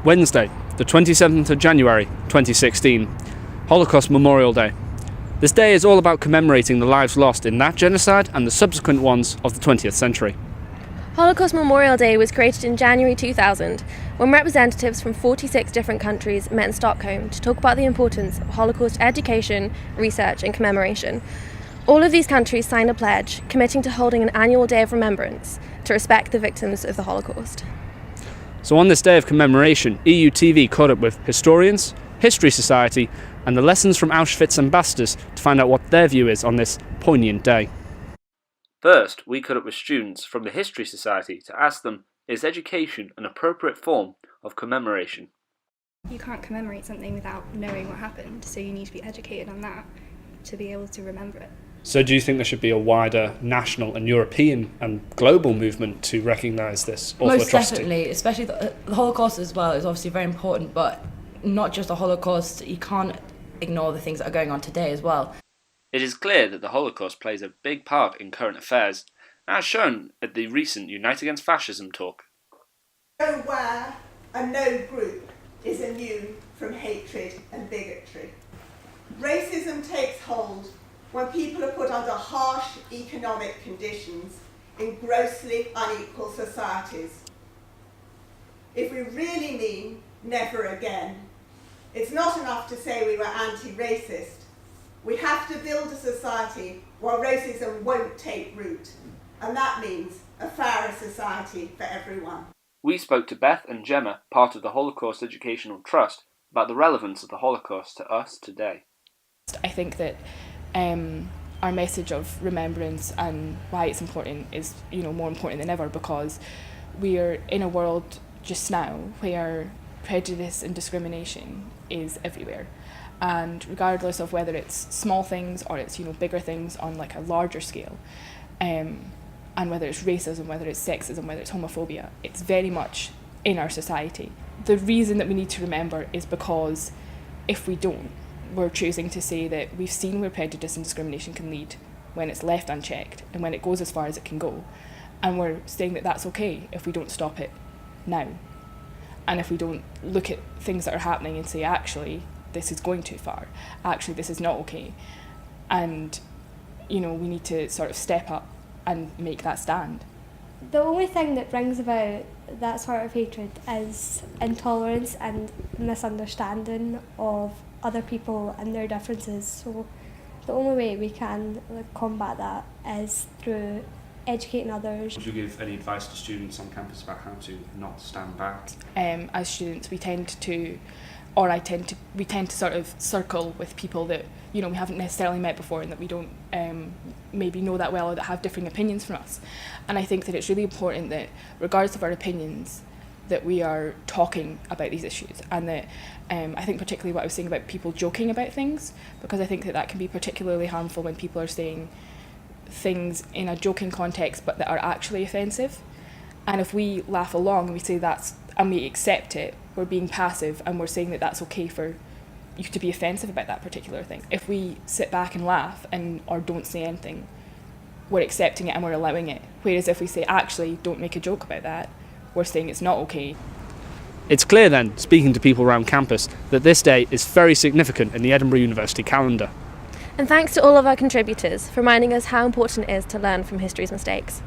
Wednesday, the 27th of January 2016, Holocaust Memorial Day. This day is all about commemorating the lives lost in that genocide and the subsequent ones of the 20th century. Holocaust Memorial Day was created in January 2000 when representatives from 46 different countries met in Stockholm to talk about the importance of Holocaust education, research and commemoration. All of these countries signed a pledge committing to holding an annual day of remembrance to respect the victims of the Holocaust. So on this day of commemoration, EUTV caught up with historians, History Society and the Lessons from Auschwitz ambassadors to find out what their view is on this poignant day. First, we caught up with students from the History Society to ask them, is education an appropriate form of commemoration? You can't commemorate something without knowing what happened, so you need to be educated on that to be able to remember it. So do you think there should be a wider national and European and global movement to recognise this awful Most atrocity? definitely, especially the Holocaust as well is obviously very important, but not just the Holocaust, you can't ignore the things that are going on today as well. It is clear that the Holocaust plays a big part in current affairs, as shown at the recent Unite Against Fascism talk. Nowhere and no group is immune from hatred and bigotry. Racism takes hold when people are put under harsh economic conditions in grossly unequal societies. If we really mean never again, it's not enough to say we were anti-racist. We have to build a society where racism won't take root, and that means a fairer society for everyone. We spoke to Beth and Gemma, part of the Holocaust Educational Trust, about the relevance of the Holocaust to us today. I think that our message of remembrance and why it's important is, more important than ever, because we are in a world just now where prejudice and discrimination is everywhere, and regardless of whether it's small things or it's bigger things on like a larger scale, and whether it's racism, whether it's sexism, whether it's homophobia, it's very much in our society. The reason that we need to remember is because if we don't, we're choosing to say that we've seen where prejudice and discrimination can lead when it's left unchecked and when it goes as far as it can go, and we're saying that that's okay if we don't stop it now, and if we don't look at things that are happening and say, actually, this is going too far, actually this is not okay, and we need to sort of step up and make that stand. The only thing that brings about that sort of hatred is intolerance and misunderstanding of other people and their differences. So the only way we can combat that is through educating others. Would you give any advice to students on campus about how to not stand back? As students, we tend to sort of circle with people that we haven't necessarily met before and that we don't maybe know that well, or that have differing opinions from us. And I think that it's really important that, regardless of our opinions, that we are talking about these issues, and that I think particularly what I was saying about people joking about things, because I think that can be particularly harmful when people are saying things in a joking context but that are actually offensive. And if we laugh along and we say and we accept it, we're being passive and we're saying that that's okay for you to be offensive about that particular thing. If we sit back and laugh or don't say anything, we're accepting it and we're allowing it. Whereas if we say, actually, don't make a joke about that, we're saying it's not okay. It's clear then, speaking to people around campus, that this day is very significant in the Edinburgh University calendar. And thanks to all of our contributors for reminding us how important it is to learn from history's mistakes.